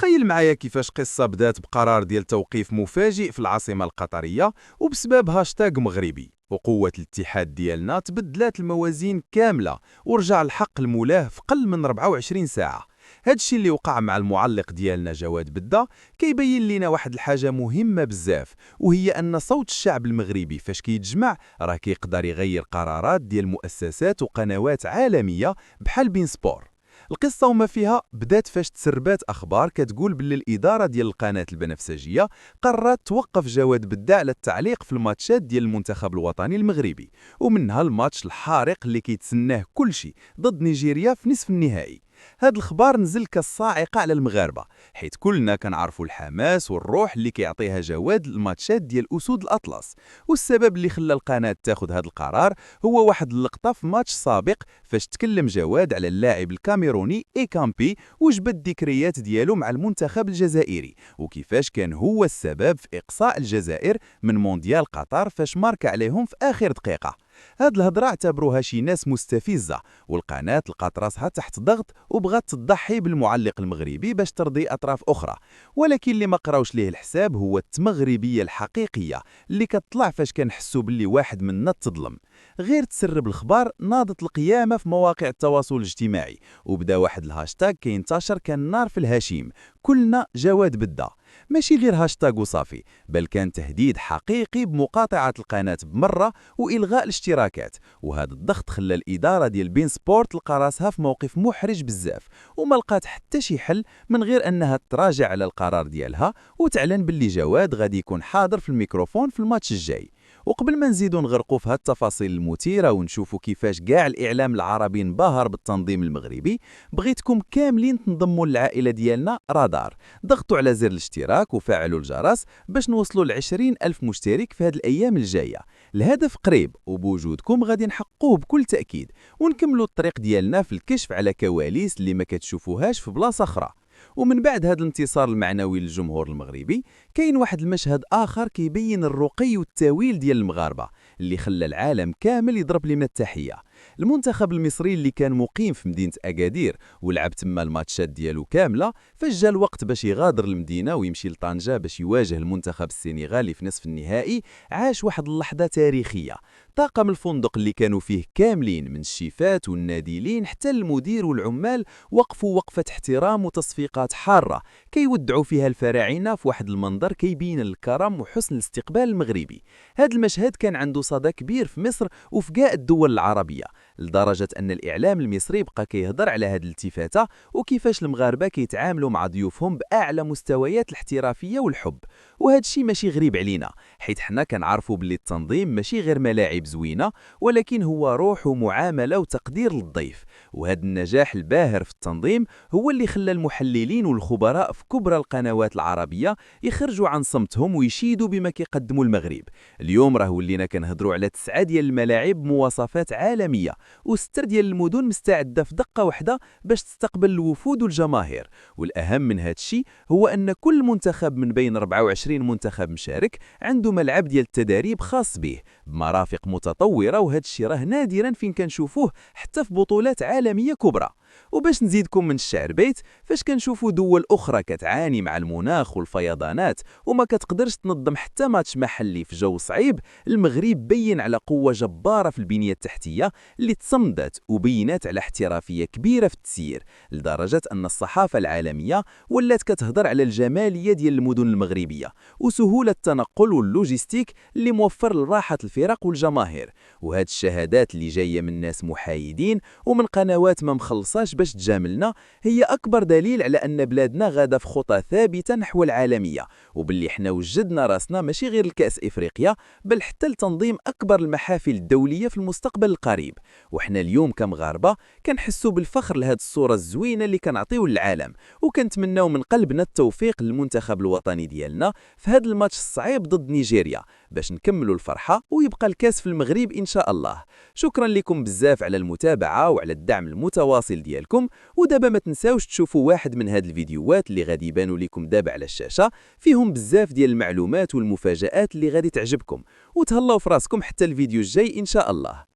تخيل معايا كيفاش قصة بدات بقرار ديال توقيف مفاجئ في العاصمة القطرية وبسبب هاشتاغ مغربي، وقوة الاتحاد ديالنا تبدلات الموازين كاملة ورجع الحق المولاه في قل من 24 ساعة. هادشي اللي وقع مع المعلق ديالنا جواد بدة كيبين لينا واحد الحاجة مهمة بزاف، وهي أن صوت الشعب المغربي فاش كيتجمع راه كيقدر يغير قرارات ديال مؤسسات وقنوات عالمية بحال بين سبور. القصة وما فيها بدات فاش تسربات أخبار كتقول باللي الإدارة ديال القناة البنفسجية قررت توقف جواد بدة على التعليق في الماتشات ديال المنتخب الوطني المغربي، ومنها الماتش الحارق اللي كيتسناه كلشي ضد نيجيريا في نصف النهائي. هاد الخبار نزل كالصاعقة على المغاربة، حيث كلنا كنعرفوا الحماس والروح اللي كيعطيها جواد الماتشات ديال أسود الأطلس. والسبب اللي خلى القناة تاخد هاد القرار هو واحد اللقطة في ماتش سابق فاش تكلم جواد على اللاعب الكاميروني إيكامبي وجبد الذكريات ديالو مع المنتخب الجزائري، وكيفاش كان هو السبب في إقصاء الجزائر من مونديال قطر فاش مارك عليهم في آخر دقيقة. هاد الهضرة اعتبروها شي ناس مستفزة، والقناة لقات راسها تحت ضغط وبغات تضحي بالمعلق المغربي باش ترضي أطراف أخرى. ولكن اللي ما قراوش ليه الحساب هو التمغربية الحقيقية اللي كتطلع فاش كنحسوا باللي واحد منا تظلم. غير تسرب الخبر ناضت القيامة في مواقع التواصل الاجتماعي، وبدا واحد الهاشتاغ كينتشر كالنار في الهشيم، كلنا جواد بدة. ماشي غير هاشتاغ وصافي، بل كان تهديد حقيقي بمقاطعة القناة بمرة وإلغاء الاشتراكات. وهذا الضغط خلى الإدارة ديال بين سبورت تلقى راسها في موقف محرج بزاف، وما لقات حتى شي حل من غير أنها تراجع على القرار ديالها وتعلن باللي جواد غادي يكون حاضر في الميكروفون في الماتش الجاي. وقبل ما نزيدو نغرقوا في هاد التفاصيل المثيرة ونشوفوا كيفاش كاع الإعلام العربي انبهر بالتنظيم المغربي، بغيتكم كاملين تنضموا للعائلة ديالنا رادار. ضغطوا على زر الاشتراك وفعلوا الجرس باش نوصلوا ل20 ألف مشترك في هاد الأيام الجاية. الهدف قريب وبوجودكم غادي نحققوه بكل تأكيد، ونكملوا الطريق ديالنا في الكشف على كواليس اللي ما كتشوفوهاش في بلاصة أخرى. ومن بعد هذا الانتصار المعنوي للجمهور المغربي، كاين واحد المشهد آخر كيبين الرقي والتاويل ديال المغاربة اللي خلى العالم كامل يضرب لنا التحية. المنتخب المصري اللي كان مقيم في مدينة أكادير ولعب تما الماتشات ديالو كاملة، فاش جا الوقت باش يغادر المدينة ويمشي لطنجة باش يواجه المنتخب السنغالي في نصف النهائي، عاش واحد اللحظة تاريخية. طاقم الفندق اللي كانوا فيه كاملين من الشيفات والنادلين حتى المدير والعمال وقفوا وقفة احترام وتصفيقات حارة كيودعوا فيها الفراعنة في واحد المنظر كيبين الكرم وحسن الاستقبال المغربي. هذا المشهد كان عنده صدى كبير في مصر وفي كاع الدول العربية، لدرجة أن الإعلام المصري بقى كيهضر على هذه الالتفاتة وكيفاش المغاربة كيتعاملوا مع ضيوفهم بأعلى مستويات الاحترافية والحب. وهذا الشيء ماشي غريب علينا، حيث حنا كنعرفوا باللي التنظيم ماشي غير ملاعب زوينة، ولكن هو روح ومعاملة وتقدير للضيف. وهذا النجاح الباهر في التنظيم هو اللي خلى المحللين والخبراء في كبرى القنوات العربية يخرجوا عن صمتهم ويشيدوا بما كيقدموا المغرب. اليوم راه ولينا كنهضروا على 9 ديال الملاعب بمواصفات عالمية، و6 ديال المدن مستعدة في دقة واحدة باش تستقبل الوفود والجماهير. والأهم من هذا الشيء هو أن كل منتخب من بين 24 منتخب مشارك عنده ملعب ديال التدريب خاص به بمرافق متطورة، وهذا الشيء راه نادرا فين كنشوفوه حتى في بطولات عالمية كبرى. وباش نزيدكم من الشعر بيت، فاش كنشوفوا دول أخرى كتعاني مع المناخ والفيضانات وما كتقدرش تنظم حتى ماتش محلي في جو صعيب، المغرب بين على قوة جبارة في البنية التحتية اللي تصمدت وبينات على احترافية كبيرة في التسيير، لدرجة أن الصحافة العالمية ولات كتهضر على الجمالية ديال المدن المغربية وسهولة التنقل واللوجيستيك اللي موفر لراحة الفرق والجماهير. وهاد الشهادات اللي جاية من ناس محايدين ومن قنوات ما مخلصاش باش تجاملنا هي أكبر دليل على أن بلادنا غادا في خطى ثابتة نحو العالمية، وباللي حنا وجدنا راسنا ماشي غير الكأس إفريقيا بل حتى لتنظيم أكبر المحافل الدولية في المستقبل القريب. وحنا اليوم كمغاربة كنحسوا بالفخر لهاد الصورة الزوينة اللي كنعطيو للعالم، وكنتمناو من قلبنا التوفيق للمنتخب الوطني ديالنا في هاد الماتش الصعيب ضد نيجيريا باش نكملوا الفرحة ويبقى الكاس في المغرب إن شاء الله. شكرا لكم بزاف على المتابعة وعلى الدعم المتواصل ديالكم. ودابا ما تنساوش تشوفوا واحد من هاد الفيديوهات اللي غادي يبانوا لكم دابا على الشاشة، فيهم بزاف ديال المعلومات والمفاجآت اللي غادي تعجبكم. وتهلاو في راسكم حتى الفيديو الجاي إن شاء الله.